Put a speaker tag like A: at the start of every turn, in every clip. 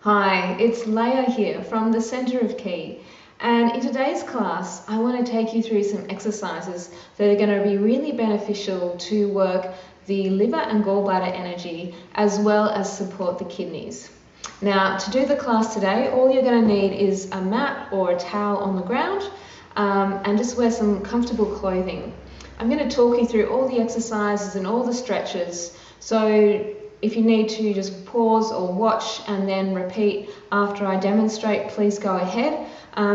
A: Hi, it's Leah here from the Centre of Ki, and in today's class I want to take you through some exercises that are going to be really beneficial to work the liver and gallbladder energy as well as support the kidneys. Now, to do the class today, all you're going to need is a mat or a towel on the ground and just wear some comfortable clothing. I'm going to talk you through all the exercises and all the stretches, so if you need to just pause or watch and then repeat after I demonstrate, please go ahead.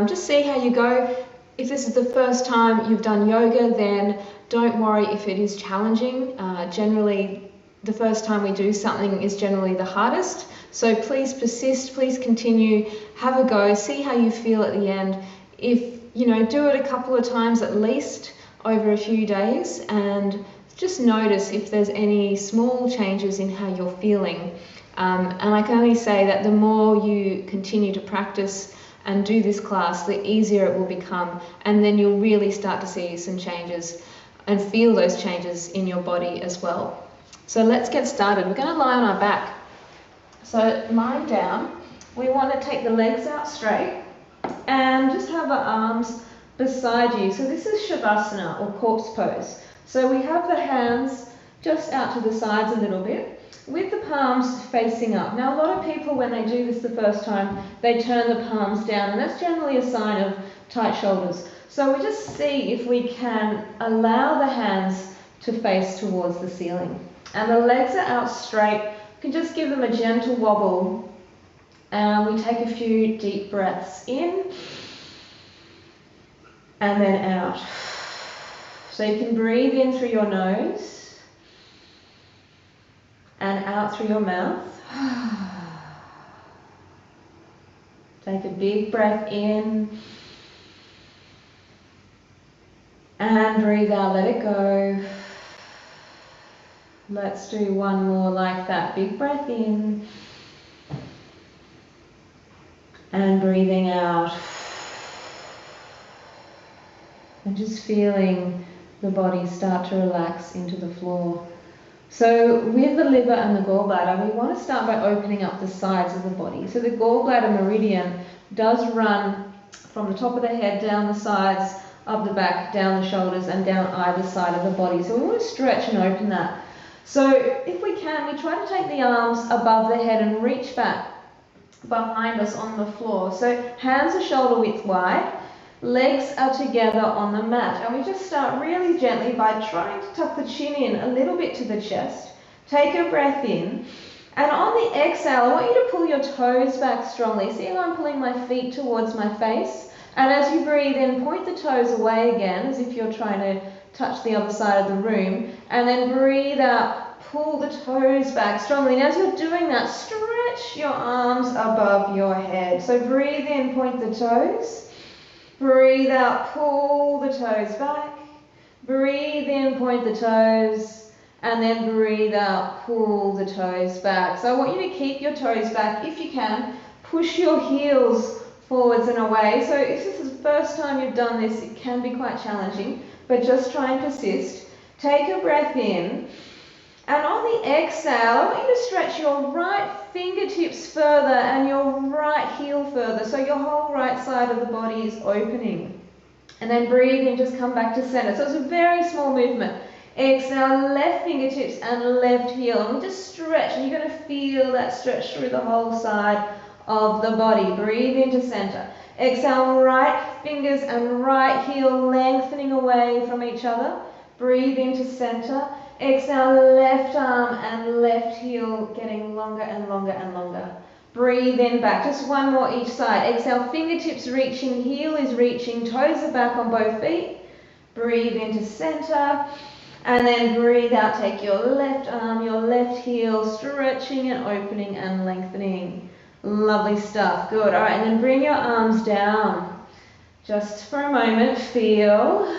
A: Just see how you go. If this is the first time you've done yoga, then don't worry if it is challenging. Generally, the first time we do something is generally the hardest. So please persist, please continue, have a go, see how you feel at the end. If do it a couple of times at least over a few days, and just notice if there's any small changes in how you're feeling. And I can only say that the more you continue to practice and do this class, the easier it will become, and then you'll really start to see some changes and feel those changes in your body as well. So let's get started. We're going to lie on our back. So lying down, we want to take the legs out straight and just have our arms beside you. So this is Shavasana, or corpse pose. So we have the hands just out to the sides a little bit with the palms facing up. Now a lot of people, when they do this the first time, they turn the palms down, and that's generally a sign of tight shoulders. So we just see if we can allow the hands to face towards the ceiling. And the legs are out straight. You can just give them a gentle wobble. And we take a few deep breaths in and then out. So you can breathe in through your nose and out through your mouth. Take a big breath in and breathe out, let it go. Let's do one more like that. Big breath in and breathing out. And just feeling the body start to relax into the floor. So with the liver and the gallbladder, we want to start by opening up the sides of the body. So the gallbladder meridian does run from the top of the head, down the sides of the back, down the shoulders, and down either side of the body. So we want to stretch and open that. So if we can, we try to take the arms above the head and reach back behind us on the floor. So hands are shoulder width wide. Legs are together on the mat, and we just start really gently by trying to tuck the chin in a little bit to the chest. Take a breath in, and on the exhale I want you to pull your toes back strongly. See how I'm pulling my feet towards my face, and as you breathe in, point the toes away again as if you're trying to touch the other side of the room, and then breathe out, pull the toes back strongly. And as you're doing that, stretch your arms above your head. So breathe in, point the toes. Breathe out, pull the toes back. Breathe in, point the toes. And then breathe out, pull the toes back. So I want you to keep your toes back if you can. Push your heels forwards and away. So if this is the first time you've done this, it can be quite challenging, but just try and persist. Take a breath in. And on the exhale, I want you to stretch your right fingertips further and your right heel further, so your whole right side of the body is opening. And then breathe in, just come back to center. So it's a very small movement. Exhale, left fingertips and left heel. And we just stretch, and you're going to feel that stretch through the whole side of the body. Breathe into center. Exhale, right fingers and right heel lengthening away from each other. Breathe into center. Exhale, left arm and left heel getting longer and longer and longer. Breathe in back, just one more each side. Exhale, fingertips reaching, heel is reaching, toes are back on both feet. Breathe into center, and then breathe out. Take your left arm, your left heel, stretching and opening and lengthening. Lovely stuff, good. All right, and then bring your arms down. Just for a moment, feel,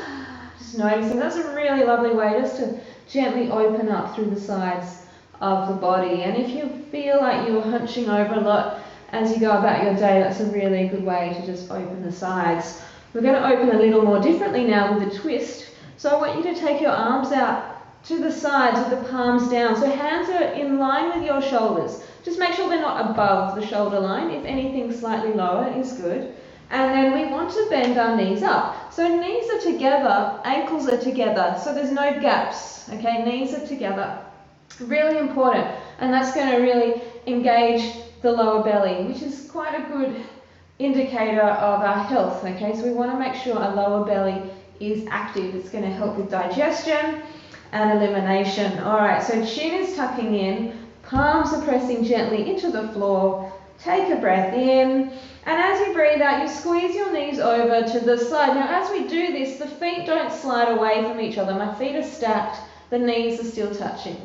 A: just noticing. That's a really lovely way just to gently open up through the sides of the body. And if you feel like you're hunching over a lot as you go about your day, that's a really good way to just open the sides. We're going to open a little more differently now with a twist. So I want you to take your arms out to the sides with the palms down. So hands are in line with your shoulders. Just make sure they're not above the shoulder line. If anything slightly lower is good. And then we want to bend our knees up. So knees are together, ankles are together, so there's no gaps, okay? Knees are together. Really important. And that's going to really engage the lower belly, which is quite a good indicator of our health, okay? So we want to make sure our lower belly is active. It's going to help with digestion and elimination. All right, so chin is tucking in, palms are pressing gently into the floor. Take a breath in, and as you breathe out, you squeeze your knees over to the side. Now, as we do this, the feet don't slide away from each other. My feet are stacked, the knees are still touching.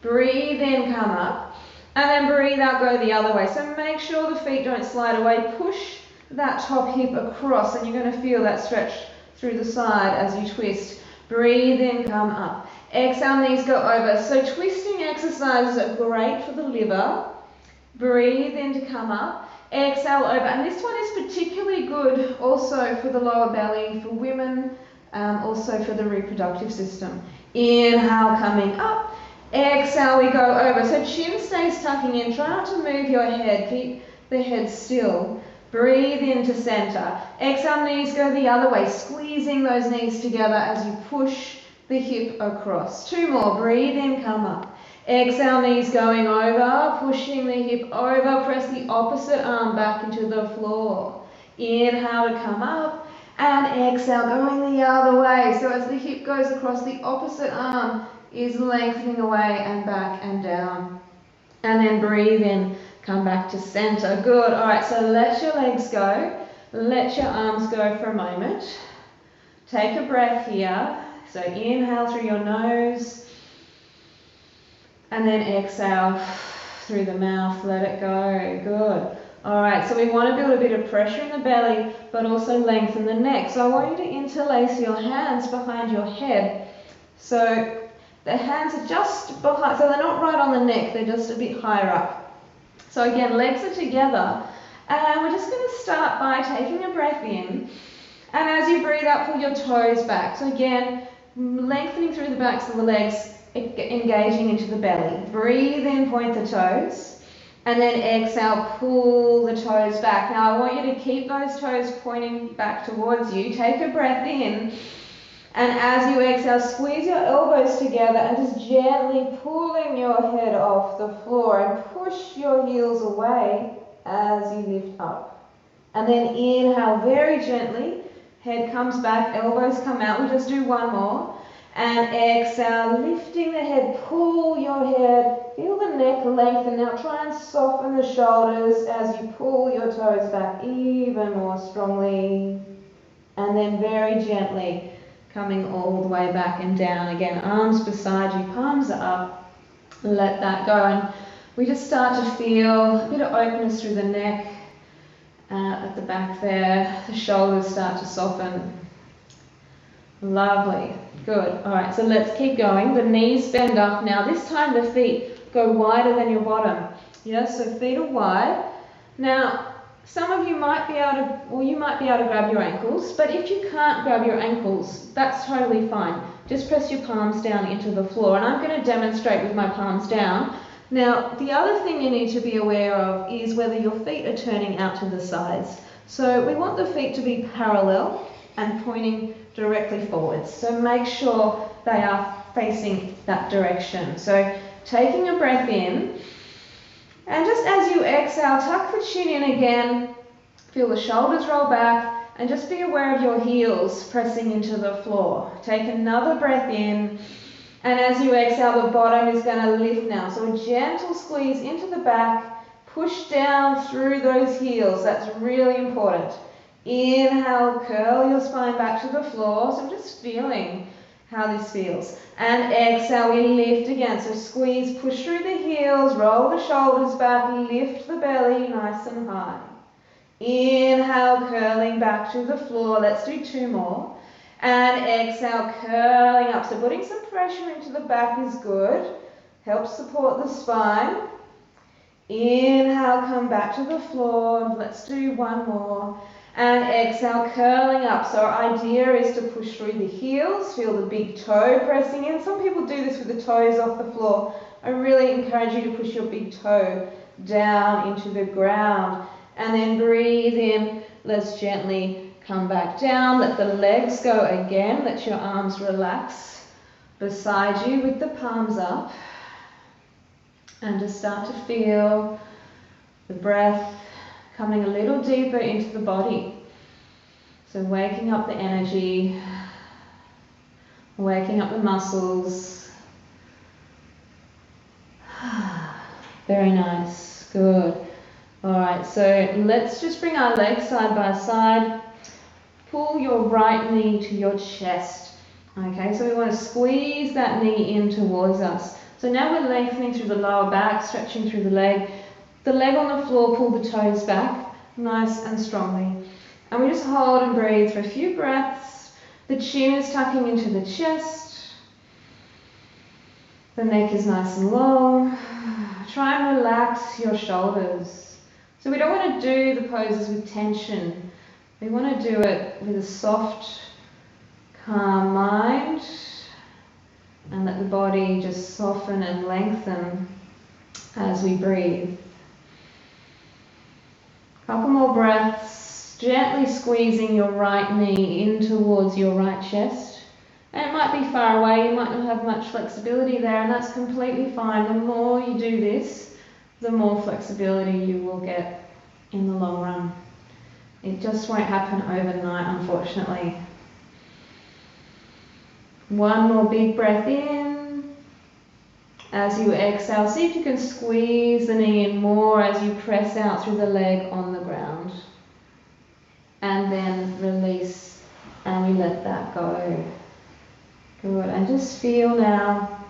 A: Breathe in, come up, and then breathe out, go the other way. So make sure the feet don't slide away. Push that top hip across, and you're going to feel that stretch through the side as you twist. Breathe in, come up. Exhale, knees go over. So twisting exercises are great for the liver. Breathe in to come up. Exhale over. And this one is particularly good also for the lower belly, for women, also for the reproductive system. Inhale, coming up. Exhale, we go over. So chin stays tucking in. Try not to move your head. Keep the head still. Breathe into center. Exhale, knees go the other way, squeezing those knees together as you push the hip across. Two more. Breathe in, come up. Exhale, knees going over, pushing the hip over. Press the opposite arm back into the floor. Inhale to come up, and exhale, going the other way. So as the hip goes across, the opposite arm is lengthening away and back and down. And then breathe in, come back to center. Good. All right, so let your legs go. Let your arms go for a moment. Take a breath here. So inhale through your nose. And then exhale through the mouth. Let it go. Good. All right, so we want to build a bit of pressure in the belly, but also lengthen the neck. So I want you to interlace your hands behind your head. So the hands are just behind, so they're not right on the neck, they're just a bit higher up. So again, legs are together, and we're just going to start by taking a breath in, and as you breathe out, pull your toes back. So again, lengthening through the backs of the legs, engaging into the belly. Breathe in, point the toes, and then exhale, pull the toes back. Now I want you to keep those toes pointing back towards you. Take a breath in. And as you exhale, squeeze your elbows together and just gently pulling your head off the floor and push your heels away as you lift up. And then inhale very gently, head comes back, elbows come out. We just do one more. And exhale, lifting the head, pull your head, feel the neck lengthen. Now try and soften the shoulders as you pull your toes back even more strongly. And then very gently, coming all the way back and down. Again, arms beside you, palms are up. Let that go. And we just start to feel a bit of openness through the neck, at the back there. The shoulders start to soften. Lovely. Good. All right, so let's keep going. The knees bend up. Now this time the feet go wider than your bottom. Yes, so feet are wide. Now, some of you might be able to, or you might be able to grab your ankles, but if you can't grab your ankles, that's totally fine. Just press your palms down into the floor, and I'm going to demonstrate with my palms down. Now, the other thing you need to be aware of is whether your feet are turning out to the sides. So we want the feet to be parallel and pointing directly forwards. So make sure they are facing that direction. So taking a breath in, and just as you exhale, tuck the chin in again, feel the shoulders roll back, and just be aware of your heels pressing into the floor. Take another breath in, and as you exhale, the bottom is going to lift now. So a gentle squeeze into the back, push down through those heels. That's really important. Inhale, curl your spine back to the floor. So I'm just feeling how this feels. And exhale, we lift again. So squeeze, push through the heels, roll the shoulders back, lift the belly nice and high. Inhale, curling back to the floor. Let's do two more. And exhale, curling up. So putting some pressure into the back is good. Helps support the spine. Inhale, come back to the floor. Let's do one more. And exhale, curling up. So our idea is to push through the heels, feel the big toe pressing in. Some people do this with the toes off the floor. I really encourage you to push your big toe down into the ground. And then breathe in. Let's gently come back down. Let the legs go again. Let your arms relax beside you with the palms up. And just start to feel the breath coming a little deeper into the body. So waking up the energy, waking up the muscles. Very nice, good. Alright, so let's just bring our legs side by side. Pull your right knee to your chest. Okay, so we want to squeeze that knee in towards us. So now we're lengthening through the lower back, stretching through the leg. The leg on the floor, pull the toes back, nice and strongly. And we just hold and breathe for a few breaths. The chin is tucking into the chest. The neck is nice and long. Try and relax your shoulders. So we don't want to do the poses with tension. We want to do it with a soft, calm mind. And let the body just soften and lengthen as we breathe. Couple more breaths, gently squeezing your right knee in towards your right chest. And it might be far away, you might not have much flexibility there, and that's completely fine. The more you do this, the more flexibility you will get in the long run. It just won't happen overnight, unfortunately. One more big breath in. As you exhale, see if you can squeeze the knee in more as you press out through the leg on the ground. And then release, and we let that go. Good, and just feel now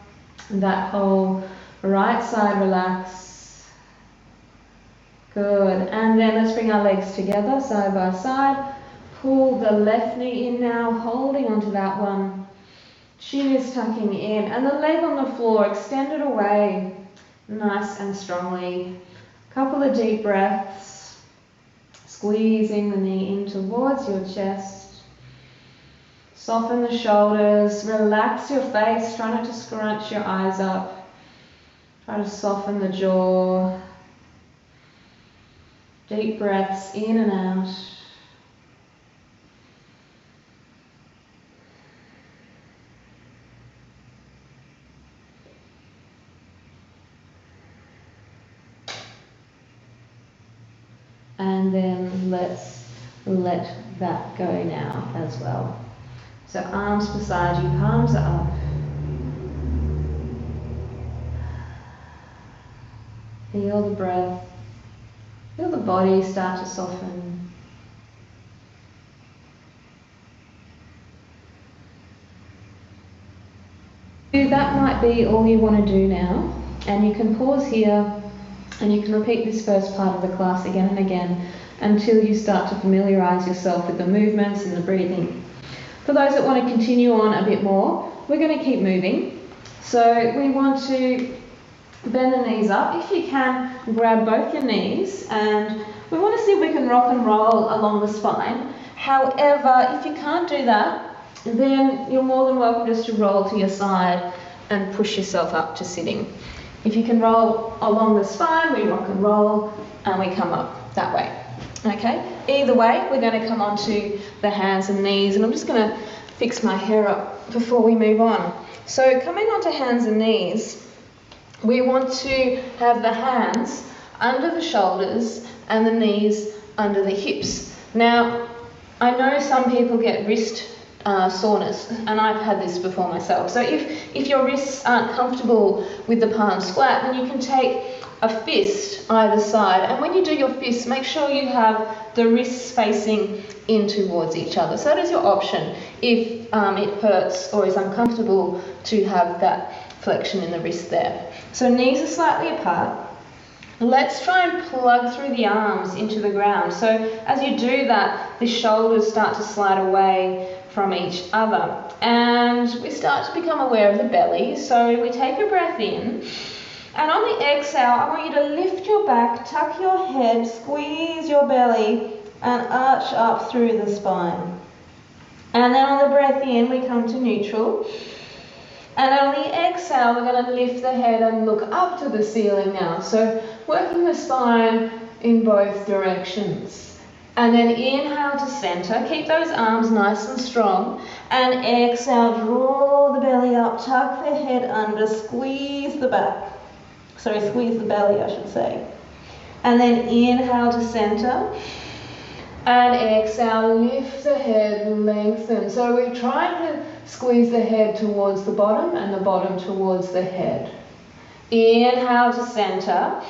A: that whole right side relax. Good, and then let's bring our legs together, side by side. Pull the left knee in now, holding onto that one. Chin is tucking in, and the leg on the floor, extend it away, nice and strongly. Couple of deep breaths, squeezing the knee in towards your chest. Soften the shoulders, relax your face, try not to scrunch your eyes up. Try to soften the jaw. Deep breaths in and out. And then let's let that go now as well. So arms beside you, palms are up. Feel the breath. Feel the body start to soften. That might be all you want to do now. And you can pause here. And you can repeat this first part of the class again and again until you start to familiarise yourself with the movements and the breathing. For those that want to continue on a bit more, we're going to keep moving. So we want to bend the knees up. If you can, grab both your knees, and we want to see if we can rock and roll along the spine. However, if you can't do that, then you're more than welcome just to roll to your side and push yourself up to sitting. If you can roll along the spine, we rock and roll and we come up that way. Okay? Either way, we're going to come onto the hands and knees, and I'm just going to fix my hair up before we move on. So coming onto hands and knees, we want to have the hands under the shoulders and the knees under the hips. Now, I know some people get wrist soreness, and I've had this before myself. So if your wrists aren't comfortable with the palms flat, then you can take a fist either side, and when you do your fist, make sure you have the wrists facing in towards each other. So that is your option if it hurts or is uncomfortable to have that flexion in the wrist there. So knees are slightly apart. Let's try and plug through the arms into the ground. So as you do that, the shoulders start to slide away from each other, and we start to become aware of the belly. So we take a breath in, and on the exhale, I want you to lift your back, tuck your head, squeeze your belly,
B: and arch up through the spine. And then on the breath in, we come to neutral. And on the exhale, we're going to lift the head and look up to the ceiling now. So working the spine in both directions. And then inhale to center. Keep those arms nice and strong. And exhale, draw the belly up, tuck the head under, squeeze the back. Sorry, squeeze the belly, I should say. And then inhale to center. And exhale, lift the head, lengthen. So we're trying to squeeze the head towards the bottom and the bottom towards the head. Inhale to center.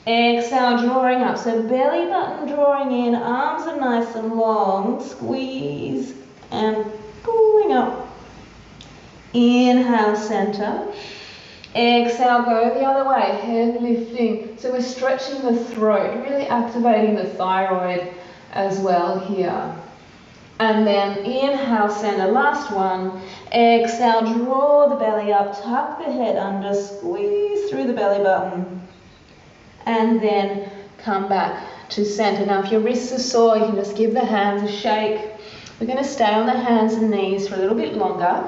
B: Exhale, drawing up. So belly button drawing in, arms are nice and long. Squeeze and pulling up. Inhale, center. Exhale, go the other way, head lifting. So we're stretching the throat, really activating the thyroid as well here. And then inhale, center, last one. Exhale, draw the belly up, tuck the head under, squeeze through the belly button. And then come back to center. Now if your wrists are sore, you can just give the hands a shake. We're going to stay on the hands and knees for a little bit longer.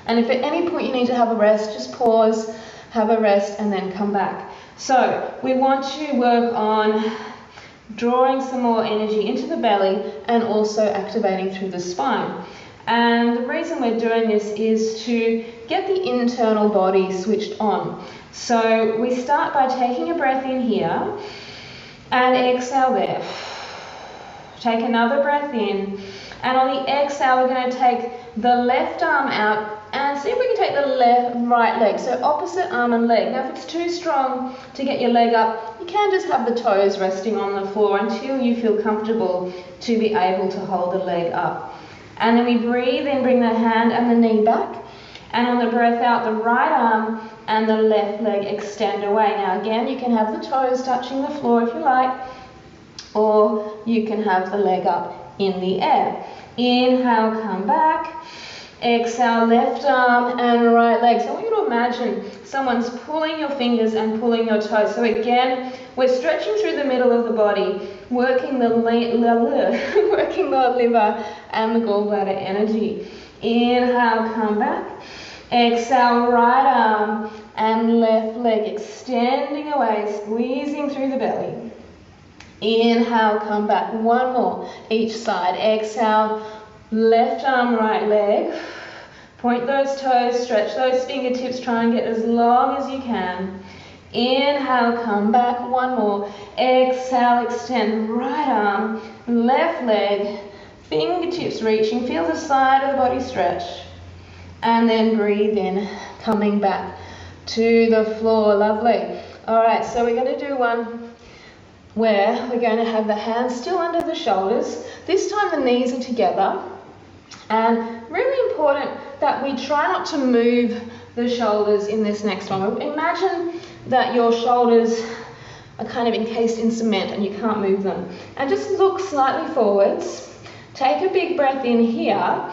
B: And if at any point you need to have a rest, just pause, have a rest, and then come back. So we want to work on drawing some more energy into the belly and also activating through the spine. And the reason we're doing this is to get the internal body switched on. So we start by taking a breath in here and exhale there. Take another breath in, and on the exhale we're going to take the left arm out and see if we can take the right leg. So opposite arm and leg. Now if it's too strong to get your leg up, you can just have the toes resting on the floor until you feel comfortable to be able to hold the leg up. And then we breathe in, bring the hand and the knee back. And on the breath out, the right arm and the left leg extend away. Now again, you can have the toes touching the floor if you like, or you can have the leg up in the air. Inhale, come back. Exhale, left arm and right leg. So I want you to imagine someone's pulling your fingers and pulling your toes. So again, we're stretching through the middle of the body, working the working the liver and the gallbladder energy. Inhale, come back. Exhale, right arm and left leg extending away, squeezing through the belly. Inhale, come back. One more each side. Exhale, left arm, right leg. Point those toes, stretch those fingertips, try and get as long as you can. Inhale, come back. One more. Exhale, extend right arm, left leg, fingertips reaching. Feel the side of the body stretch. And then breathe in, coming back to the floor. Lovely. All right, so we're going to do one where we're going to have the hands still under the shoulders. This time the knees are together. And really important that we try not to move the shoulders in this next one. Imagine that your shoulders are kind of encased in cement and you can't move them. And just look slightly forwards. Take a big breath in here.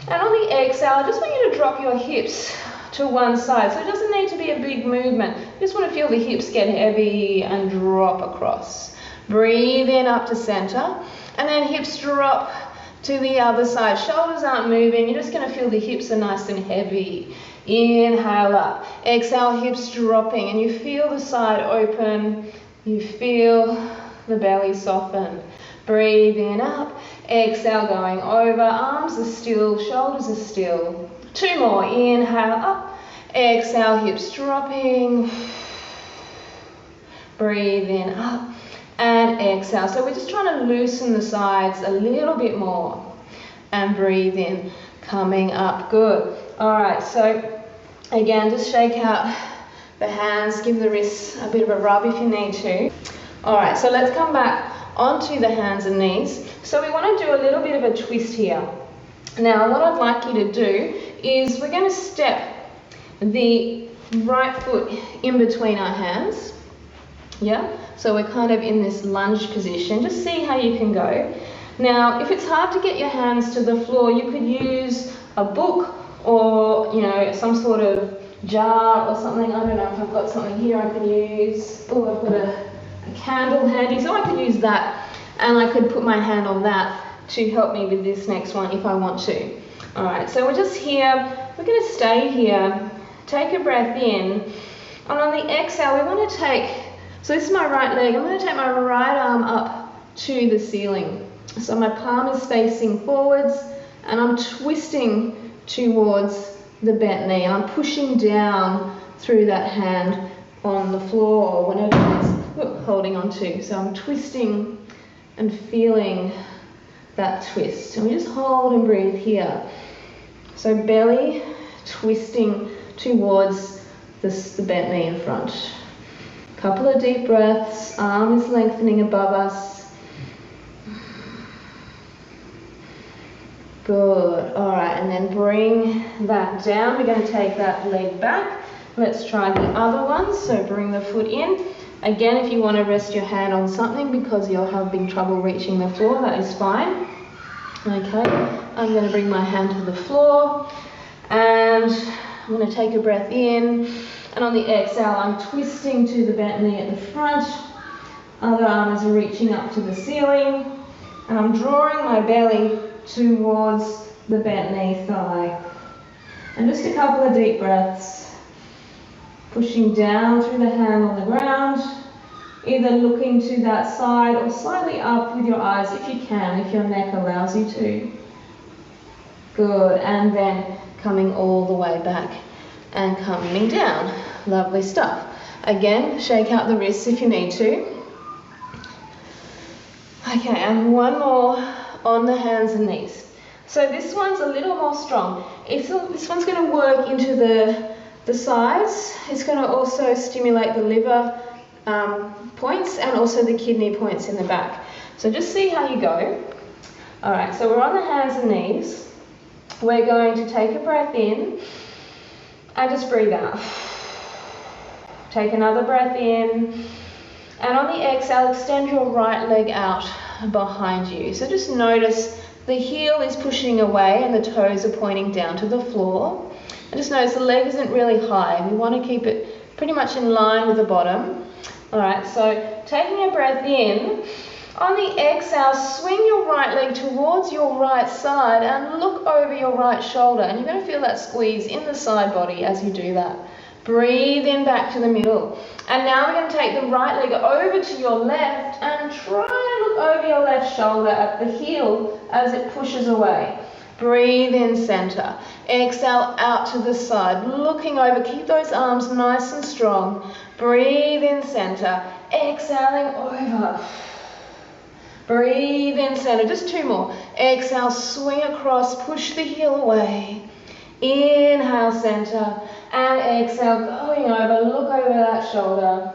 B: And on the exhale, I just want you to drop your hips to one side. So it doesn't need to be a big movement. You just want to feel the hips get heavy and drop across. Breathe in up to center. And then hips drop to the other side. Shoulders aren't moving. You're just going to feel the hips are nice and heavy. Inhale up. Exhale, hips dropping. And you feel the side open. You feel the belly soften. Breathe in up. Exhale, going over. Arms are still. Shoulders are still. Two more. Inhale up. Exhale, hips dropping. Breathe in up. And exhale. So we're just trying to loosen the sides a little bit more. And breathe in. Coming up. Good. Alright, so again, just shake out the hands. Give the wrists a bit of a rub if you need to. Alright, so let's come back onto the hands and knees. So we want to do a little bit of a twist here. Now, what I'd like you to do is we're going to step the right foot in between our hands. Yeah? So we're kind of in this lunge position. Just see how you can go. Now, if it's hard to get your hands to the floor, you could use a book or, some sort of jar or something. I don't know if I've got something here I could use. Oh, I've got a candle handy, so I could use that. And I could put my hand on that to help me with this next one if I want to. All right, so we're just here, we're going to stay here, take a breath in, and on the exhale we want to take, so this is my right leg, I'm going to take my right arm up to the ceiling. So my palm is facing forwards and I'm twisting towards the bent knee, and I'm pushing down through that hand on the floor or whatever it's holding on to. So I'm twisting and feeling that twist. And we just hold and breathe here. So belly twisting towards the bent knee in front. Couple of deep breaths, arm is lengthening above us. Good, all right, and then bring that down. We're going to take that leg back. Let's try the other one. So bring the foot in. Again, if you want to rest your hand on something because you're having trouble reaching the floor, that is fine. Okay, I'm going to bring my hand to the floor and I'm going to take a breath in, and on the exhale I'm twisting to the bent knee at the front. Other arm is reaching up to the ceiling and I'm drawing my belly towards the bent knee thigh. And just a couple of deep breaths. Pushing down through the hand on the ground, either looking to that side or slightly up with your eyes if you can, if your neck allows you to. Good, and then coming all the way back and coming down. Lovely stuff. Again, shake out the wrists if you need to. Okay, and one more on the hands and knees. So this one's a little more strong. This one's going to work into the sides. It's going to also stimulate the liver points and also the kidney points in the back. So just see how you go. All right, so we're on the hands and knees. We're going to take a breath in and just breathe out. Take another breath in, and on the exhale, extend your right leg out behind you. So just notice the heel is pushing away and the toes are pointing down to the floor. And just notice the leg isn't really high. We want to keep it pretty much in line with the bottom. All right, so taking a breath in, on the exhale, swing your right leg towards your right side and look over your right shoulder. And you're going to feel that squeeze in the side body as you do that. Breathe in back to the middle. And now we're going to take the right leg over to your left and try and look over your left shoulder at the heel as it pushes away. Breathe in center. Exhale out to the side, looking over. Keep those arms nice and strong. Breathe in center. Exhaling over. Breathe in center. Just two more. Exhale, swing across, push the heel away. Inhale, center. And exhale, going over, look over that shoulder.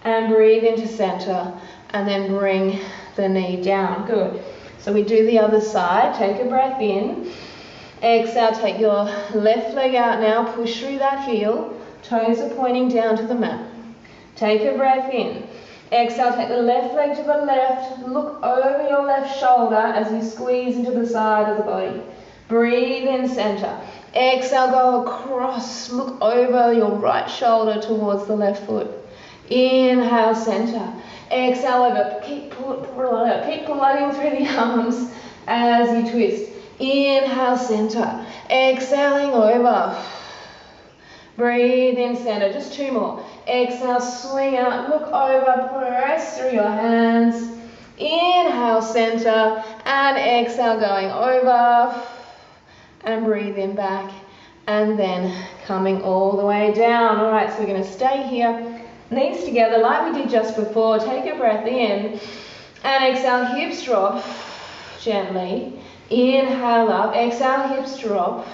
B: And breathe into center. And then bring the knee down. Good. So we do the other side. Take a breath in. Exhale, take your left leg out now. Push through that heel. Toes are pointing down to the mat. Take a breath in. Exhale, take the left leg to the left. Look over your left shoulder as you squeeze into the side of the body. Breathe in center. Exhale, go across. Look over your right shoulder towards the left foot. Inhale, center. Exhale over. Keep plugging through the arms as you twist. Inhale, center. Exhaling over. Breathe in center. Just two more. Exhale, swing out, look over, press through your hands. Inhale, center, and exhale, going over. And breathe in back, and then coming all the way down. All right, so we're going to stay here. Knees together like we did just before. Take a breath in, and exhale, hips drop gently. Inhale up, exhale, hips drop.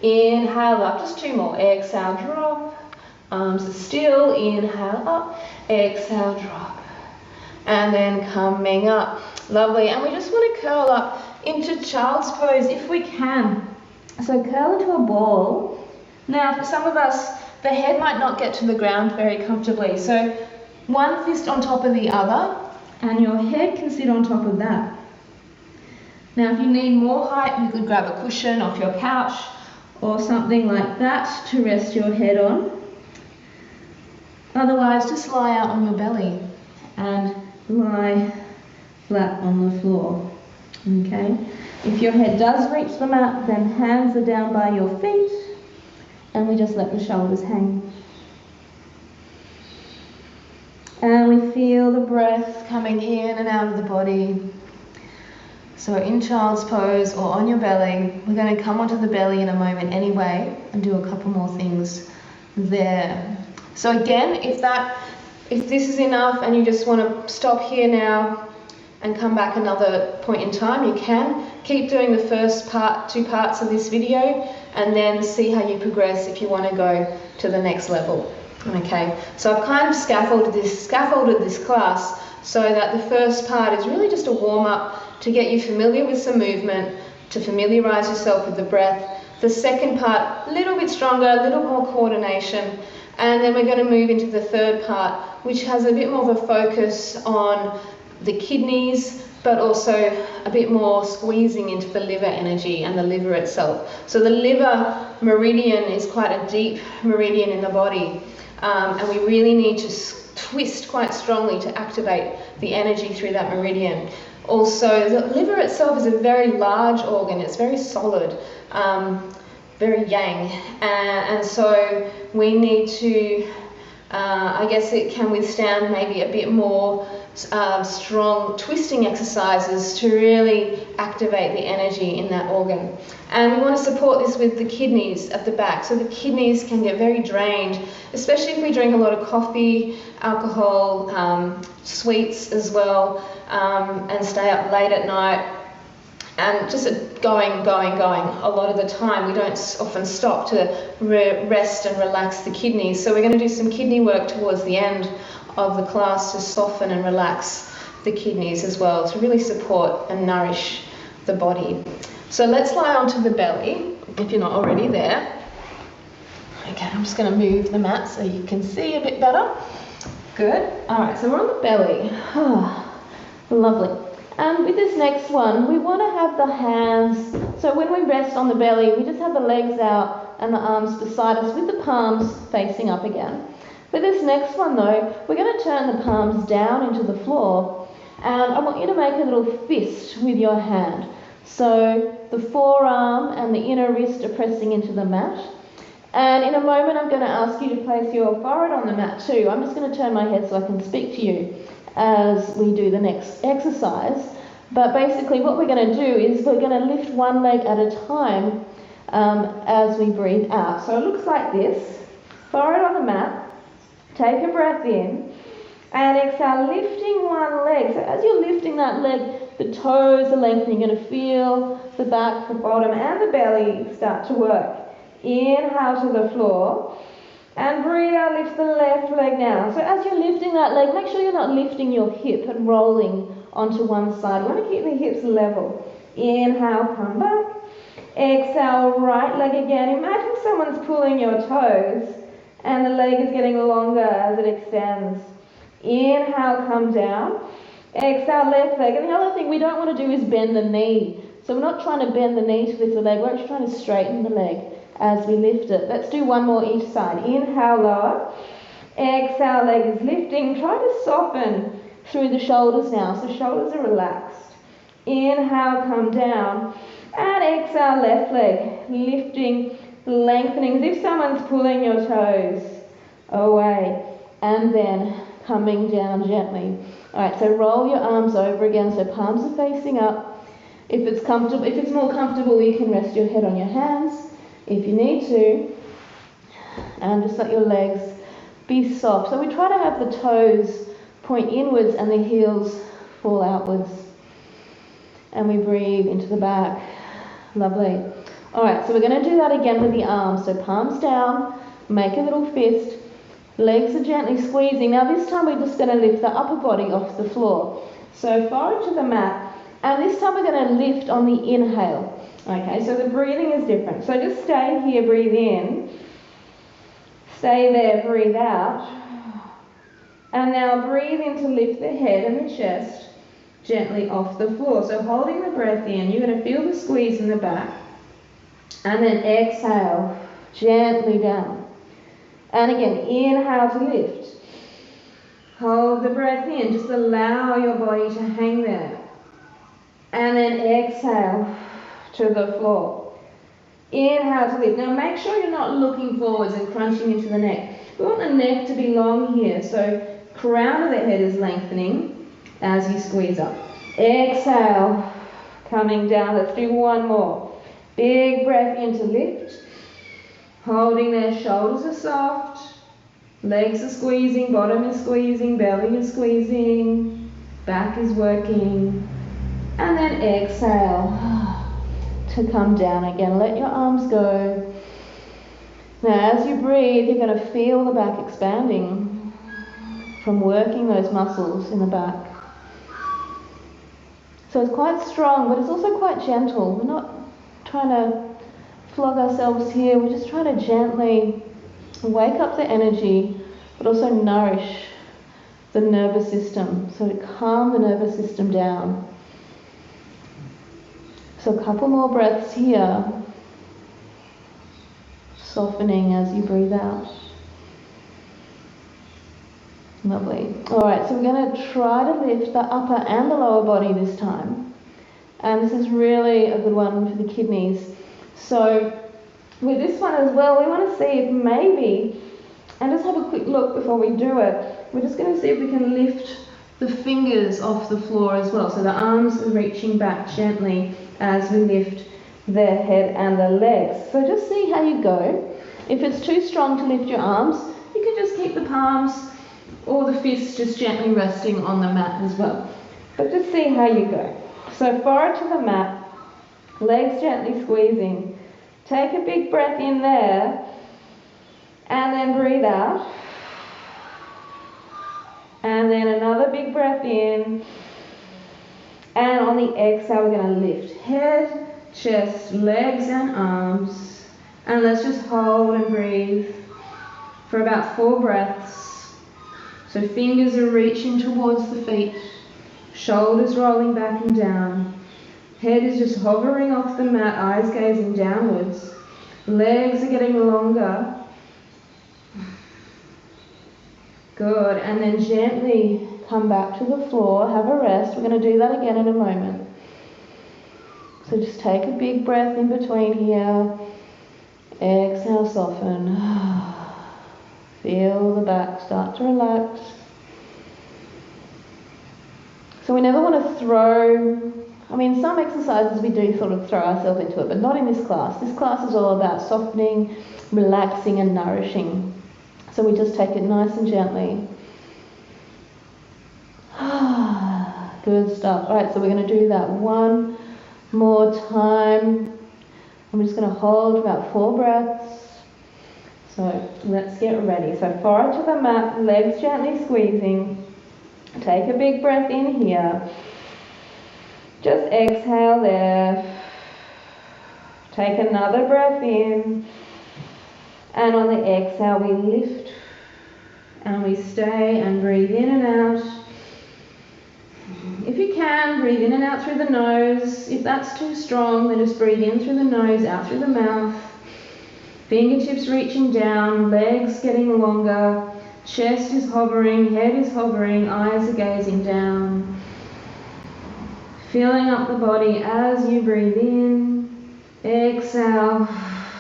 B: Inhale up, just two more. Exhale, drop. Arms are still. Inhale up, exhale, drop. And then coming up. Lovely. And we just want to curl up into child's pose if we can. So curl into a ball. Now for some of us, the head might not get to the ground very comfortably. So one fist on top of the other, and your head can sit on top of that. Now if you need more height, you could grab a cushion off your couch or something like that to rest your head on. Otherwise, just lie out on your belly and lie
A: flat on the floor. Okay? If your head does reach the mat, then hands are down by your feet, and we just let the shoulders hang. And we feel the breath coming in and out of the body. So in child's pose or on your belly, we're going to come onto the belly in a moment anyway and do a couple more things there. So again, if this is enough and you just want to stop here now and come back another point in time, you can. Keep doing the first two parts of this video and then see how you progress if you want to go to the next level. Okay, so I've kind of scaffolded this class so that the first part is really just a warm-up to get you familiar with some movement, to familiarise yourself with the breath. The second part, a little bit stronger, a little more coordination, and then we're going to move into the third part, which has a bit more of a focus on the kidneys, but also a bit more squeezing into the liver energy and the liver itself. So the liver meridian is quite a deep meridian in the body, and we really need to twist quite strongly to activate the energy through that meridian. Also, the liver itself is a very large organ, it's very solid, very yang, and so we need to, I guess it can withstand maybe a bit more strong twisting exercises to really activate the energy in that organ. And we want to support this with the kidneys at the back. So the kidneys can get very drained, especially if we drink a lot of coffee, alcohol, sweets as well, and stay up late at night. And just going a lot of the time. We don't often stop to rest and relax the kidneys. So we're going to do some kidney work towards the end of the class to soften and relax the kidneys as well, to really support and nourish the body. So let's lie onto the belly, if you're not already there. Okay, I'm just going to move the mat so you can see a bit better. Good. Alright, so we're on the belly. Lovely. And with this next one, we want to have the hands, so when we rest on the belly, we just have the legs out and the arms beside us with the palms facing up again. With this next one though, we're going to turn the palms down into the floor, and I want you to make a little fist with your hand. So the forearm and the inner wrist are pressing into the mat. And in a moment I'm going to ask you to place your forehead on the mat too. I'm just going to turn my head so I can speak to you as we do the next exercise. But basically what we're going to do is we're going to lift one leg at a time as we breathe out. So it looks like this. Forehead on the mat. Take a breath in and exhale, lifting one leg. So as you're lifting that leg, the toes are lengthening. You're going to feel the back, the bottom and the belly start to work. Inhale to the floor and breathe out, lift the left leg now. So as you're lifting that leg, make sure you're not lifting your hip and rolling onto one side. You want to keep the hips level. Inhale, come back. Exhale, right leg again. Imagine someone's pulling your toes and the leg is getting longer as it extends. Inhale, come down. Exhale, left leg. And the other thing we don't want to do is bend the knee. So we're not trying to bend the knee to lift the leg, we're actually trying to straighten the leg as we lift it. Let's do one more each side. Inhale, lower. Exhale, leg is lifting. Try to soften through the shoulders now, so shoulders are relaxed. Inhale, come down. And exhale, left leg, lifting, lengthening as if someone's pulling your toes away. And then coming down gently. Alright, so roll your arms over again, so palms are facing up. If it's comfortable, if it's more comfortable, you can rest your head on your hands if you need to. And just let your legs be soft. So we try to have the toes point inwards and the heels fall outwards. And we breathe into the back. Lovely. Alright, so we're going to do that again with the arms. So palms down, make a little fist, legs are gently squeezing. Now this time we're just going to lift the upper body off the floor. So forward to the mat, and this time we're going to lift on the inhale. Okay, so the breathing is different. So just stay here, breathe in, stay there, breathe out, and now breathe in to lift the head and the chest gently off the floor. So holding the breath in, you're going to feel the squeeze in the back. And then exhale, gently down. And again, inhale to lift. Hold the breath in, just allow your body to hang there. And then exhale to the floor. Inhale to lift. Now make sure you're not looking forwards and crunching into the neck. We want the neck to be long here, so crown of the head is lengthening as you squeeze up. Exhale, coming down. Let's do one more. Big breath in to lift. Holding there, shoulders are soft, legs are squeezing, bottom is squeezing, belly is squeezing, back is working. And then exhale to come down again. Let your arms go. Now as you breathe, you're going to feel the back expanding from working those muscles in the back. So it's quite strong, but it's also quite gentle. We're not trying to flog ourselves here. We're just trying to gently wake up the energy, but also nourish the nervous system, so to calm the nervous system down. So a couple more breaths here, softening as you breathe out. Lovely. Alright, so we're going to try to lift the upper and the lower body this time. And this is really a good one for the kidneys. So with this one as well, we want to see if maybe, and just have a quick look before we do it, we're just going to see if we can lift the fingers off the floor as well. So the arms are reaching back gently as we lift the head and the legs. So just see how you go. If it's too strong to lift your arms, you can just keep the palms or the fists just gently resting on the mat as well. But just see how you go. So forward to the mat, legs gently squeezing. Take a big breath in there and then breathe out. And then another big breath in. And on the exhale, we're going to lift head, chest, legs and arms. And let's just hold and breathe for about 4 breaths. So fingers are reaching towards the feet, shoulders rolling back and down. Head is just hovering off the mat, eyes gazing downwards. Legs are getting longer. Good, and then gently come back to the floor, have a rest. We're going to do that again in a moment. So just take a big breath in between here. Exhale, soften. Feel the back start to relax. So we never want to throw, some exercises we do sort of throw ourselves into it, but not in this class. This class is all about softening, relaxing and nourishing. So we just take it nice and gently. Good stuff. Alright, so we're going to do that one more time. I'm just going to hold about 4 breaths. So let's get ready. So forward to the mat, legs gently squeezing. Take a big breath in here. Just exhale there. Take another breath in. And on the exhale, we lift and we stay and breathe in and out. If you can, breathe in and out through the nose. If that's too strong, then just breathe in through the nose, out through the mouth. Fingertips reaching down, legs getting longer, chest is hovering, head is hovering, eyes are gazing down. Filling up the body as you breathe in. Exhale,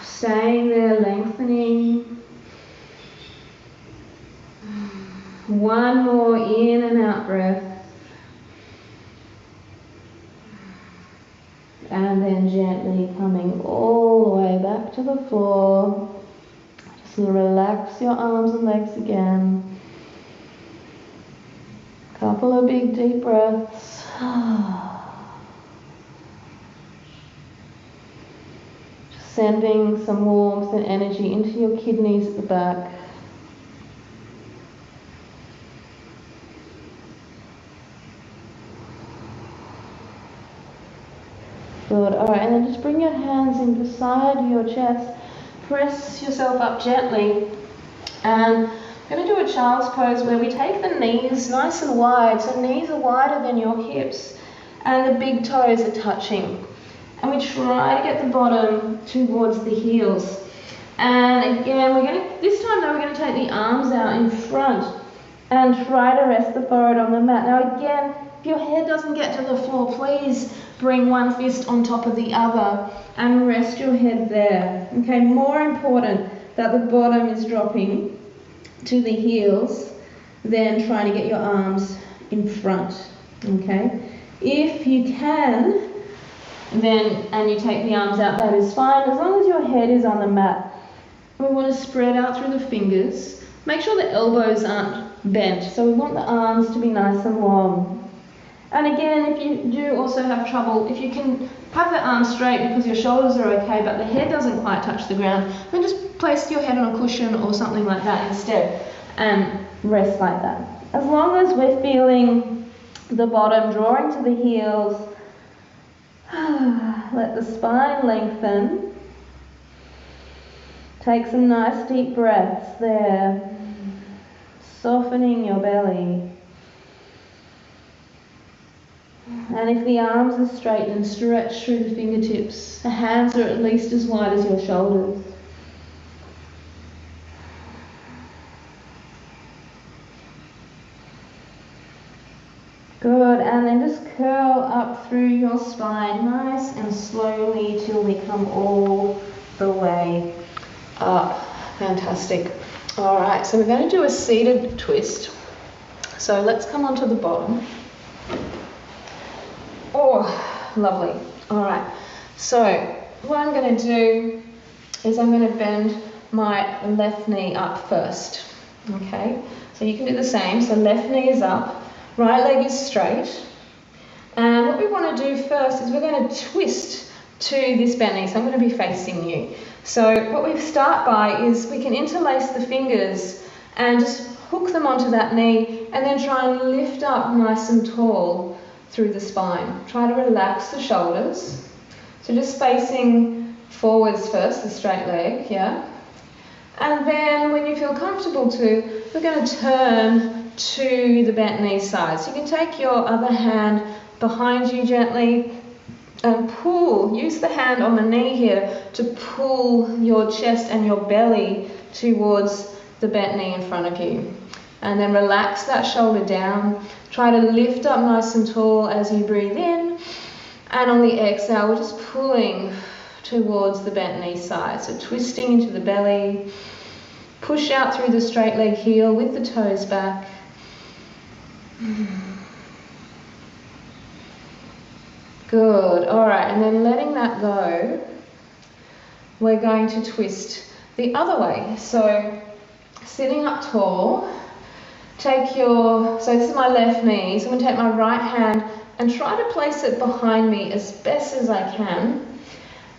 A: staying there, lengthening. One more in and out breath. And then gently coming all the way back to the floor. Just relax your arms and legs again. Couple of big deep breaths. Just sending some warmth and energy into your kidneys at the back. Good. Alright, and then just bring your hands in beside your chest. Press yourself up gently. And I'm going to do a child's pose where we take the knees nice and wide. So knees are wider than your hips. And the big toes are touching. And we try to get the bottom towards the heels. And again, this time though, we're going to take the arms out in front.
B: And try to rest the forehead on the mat. Now again, if your head doesn't get to the floor, please bring one fist on top of the other and rest your head there. Okay, more important that the bottom is dropping to the heels than trying to get your arms in front. Okay, if you can, then, and you take the arms out, that is fine, as long as your head is on the mat. We want to spread out through the fingers. Make sure the elbows aren't bent, so we want the arms to be nice and long. And again, if you do also have trouble, if you can have the arms straight because your shoulders are okay but the head doesn't quite touch the ground, then just place your head on a cushion or something like that instead and rest like that. As long as we're feeling the bottom drawing to the heels, let the spine lengthen. Take some nice deep breaths there, softening your belly. And if the arms are straight, then stretch through the fingertips. The hands are at least as wide as your shoulders. Good, and then just curl up through your spine nice and slowly till we come all the way up. Fantastic. All right, so we're going to do a seated twist. So let's come onto the bottom. Oh, lovely. All right, so what I'm going to do is I'm going to bend my left knee up first. Okay, so you can do the same. So left knee is up, right leg is straight. And what we want to do first is we're going to twist to this bent knee. So I'm going to be facing you. So what we start by is we can interlace the fingers and just hook them onto that knee and then try and lift up nice and tall through the spine. Try to relax the shoulders. So just facing forwards first, the straight leg, yeah? And then when you feel comfortable to, we're going to turn to the bent knee side. So you can take your other hand behind you gently and pull. Use the hand on the knee here to pull your chest and your belly towards the bent knee in front of you. And then relax that shoulder down. Try to lift up nice and tall as you breathe in. And on the exhale, we're just pulling towards the bent knee side. So twisting into the belly. Push out through the straight leg heel with the toes back. Good. All right, and then letting that go, we're going to twist the other way. So sitting up tall, take your, so this is my left knee, so I'm going to take my right hand and try to place it behind me as best as I can.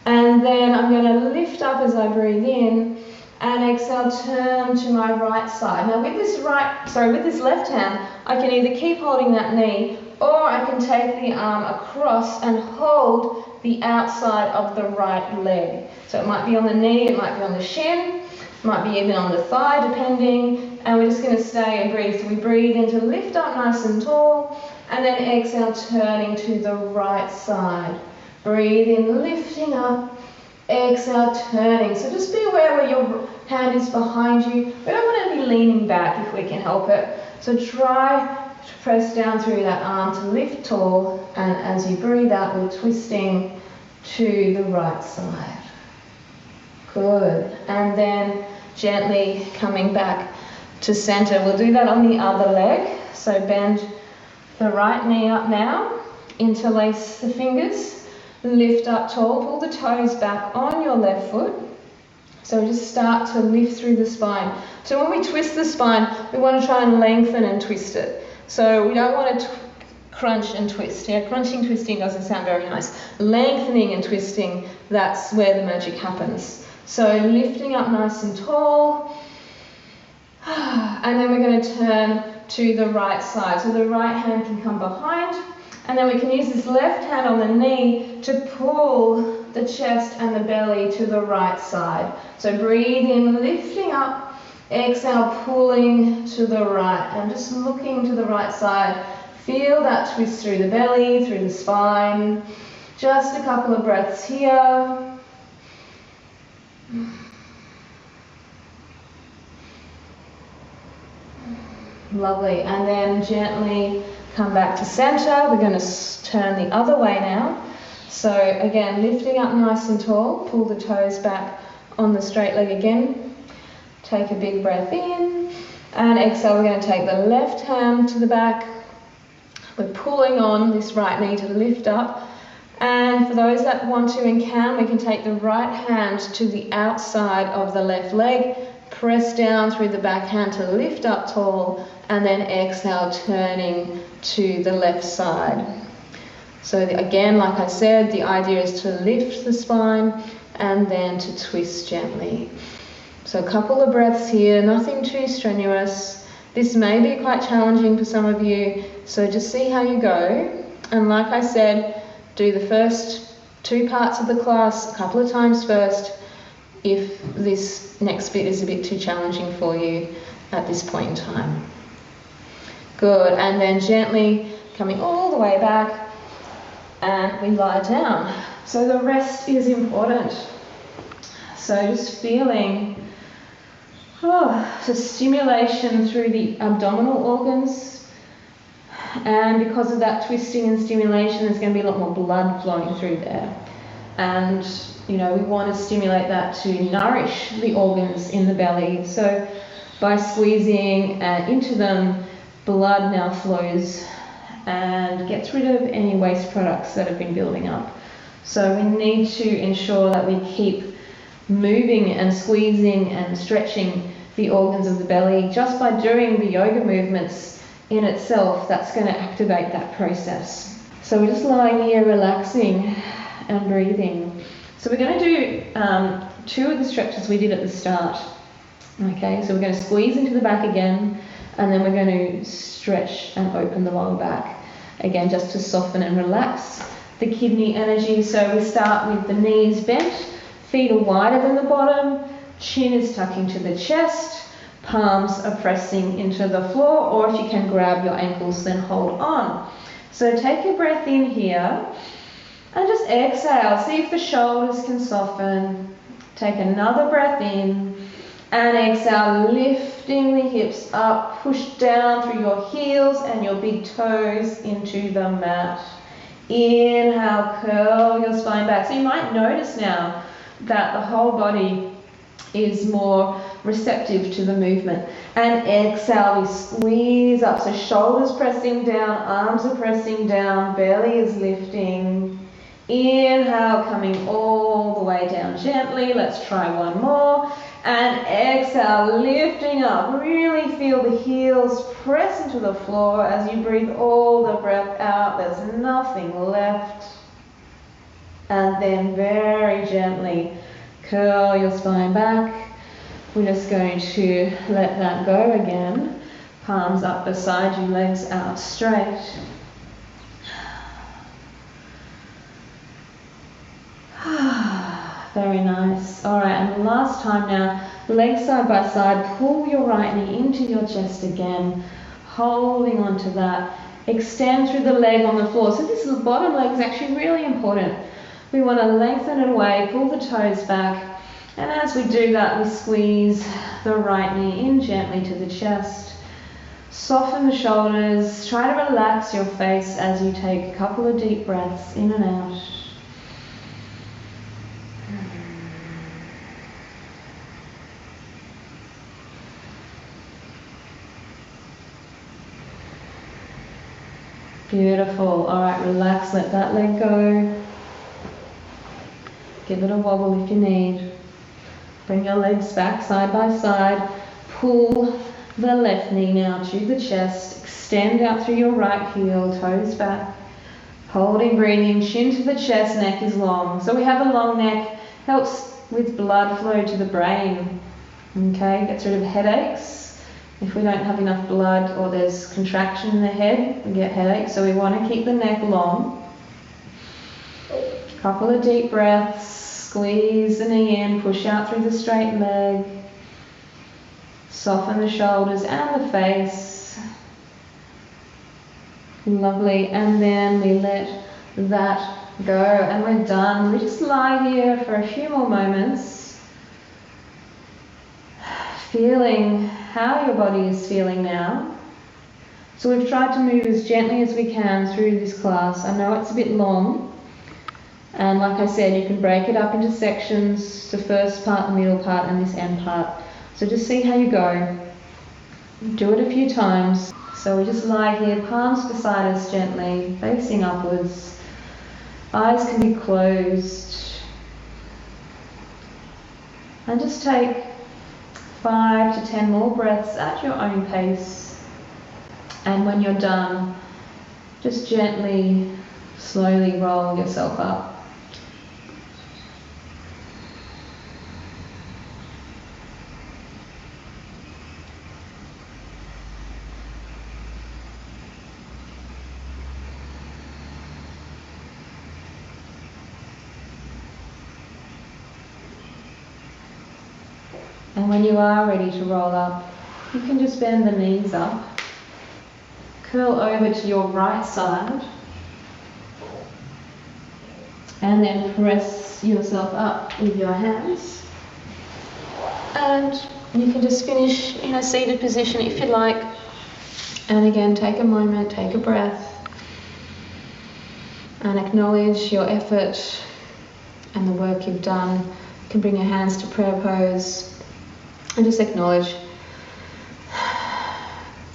B: And then I'm going to lift up as I breathe in and exhale, turn to my right side. Now with this left hand, I can either keep holding that knee or I can take the arm across and hold the outside of the right leg. So it might be on the knee, it might be on the shin, it might be even on the thigh depending, and we're just going to stay and breathe. So we breathe in to lift up nice and tall, and then exhale, turning to the right side. Breathe in, lifting up, exhale, turning. So just be aware where your hand is behind you. We don't want to be leaning back if we can help it. So try to press down through that arm to lift tall, and as you breathe out, we're twisting to the right side. Good. And then gently coming back to center. We'll do that on the other leg. So bend the right knee up now, interlace the fingers, lift up tall, pull the toes back on your left foot. So just start to lift through the spine. So when we twist the spine, we want to try and lengthen and twist it. So we don't want to crunch and twist. Yeah, crunching, twisting doesn't sound very nice. Lengthening and twisting, that's where the magic happens. So lifting up nice and tall. And then we're going to turn to the right side. So the right hand can come behind. And then we can use this left hand on the knee to pull the chest and the belly to the right side. So breathe in, lifting up. Exhale, pulling to the right. And just looking to the right side. Feel that twist through the belly, through the spine. Just a couple of breaths here. Lovely. And then gently come back to center. We're going to turn the other way now. So again, lifting up nice and tall. Pull the toes back on the straight leg again. Take a big breath in. And exhale, we're going to take the left hand to the back. We're pulling on this right knee to lift up. And for those that want to and can, we can take the right hand to the outside of the left leg. Press down through the back hand to lift up tall. And then exhale, turning to the left side. So again, like I said, the idea is to lift the spine and then to twist gently. So a couple of breaths here, nothing too strenuous. This may be quite challenging for some of you, so just see how you go. And like I said, do the first 2 parts of the class a couple of times first if this next bit is a bit too challenging for you at this point in time. Good, and then gently coming all the way back and we lie down. So the rest is important. So just feeling so stimulation through the abdominal organs, and because of that twisting and stimulation there's going to be a lot more blood flowing through there, and you know we want to stimulate that to nourish the organs in the belly. So by squeezing into them, blood now flows and gets rid of any waste products that have been building up. So we need to ensure that we keep moving and squeezing and stretching the organs of the belly. Just by doing the yoga movements in itself, that's going to activate that process. So we're just lying here relaxing and breathing. So we're going to do 2 of the stretches we did at the start. Okay, so we're going to squeeze into the back again, and then we're going to stretch and open the lower back again, just to soften and relax the kidney energy. So we start with the knees bent, feet are wider than the bottom, chin is tucking to the chest, palms are pressing into the floor, or if you can grab your ankles, then hold on. So take a breath in here and just exhale. See if the shoulders can soften. Take another breath in and exhale, lifting the hips up, push down through your heels and your big toes into the mat. Inhale, curl your spine back. So you might notice now that the whole body is more receptive to the movement. And exhale, we squeeze up. So shoulders pressing down, arms are pressing down, belly is lifting. Inhale, coming all the way down gently. Let's try one more. And exhale, lifting up. Really feel the heels press into the floor as you breathe all the breath out. There's nothing left. And then very gently curl your spine back. We're just going to let that go again. Palms up beside you, legs out straight. Very nice. All right, and last time now, legs side by side. Pull your right knee into your chest again, holding on to that. Extend through the leg on the floor. So this bottom leg is actually really important. We want to lengthen it away, pull the toes back, and as we do that, we squeeze the right knee in gently to the chest. Soften the shoulders. Try to relax your face as you take a couple of deep breaths in and out. Beautiful. All right, relax, let that leg go. Give it a wobble if you need. Bring your legs back side by side. Pull the left knee now to the chest. Extend out through your right heel, toes back. Holding, breathing, chin to the chest, neck is long. So we have a long neck, helps with blood flow to the brain. Okay, gets rid of headaches. If we don't have enough blood or there's contraction in the head, we get headaches. So we want to keep the neck long. Couple of deep breaths, squeeze the knee in, push out through the straight leg, soften the shoulders and the face. Lovely, and then we let that go and we're done. We just lie here for a few more moments, feeling how your body is feeling now.
A: So we've tried to move as gently as we can through this class. I know it's a bit long, and like I said, you can break it up into sections, the first part, the middle part, and this end part. So just see how you go. Do it a few times. So we just lie here, palms beside us gently, facing upwards. Eyes can be closed. And just take 5 to 10 more breaths at your own pace. And when you're done, just gently, slowly roll yourself up. And when you are ready to roll up, you can just bend the knees up, curl over to your right side, and then press yourself up with your hands. And you can just finish in a seated position if you like. And again, take a moment, take a breath, and acknowledge your effort and the work you've done. You can bring your hands to prayer pose. And just acknowledge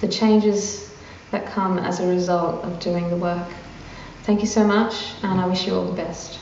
A: the changes that come as a result of doing the work. Thank you so much, and I wish you all the best.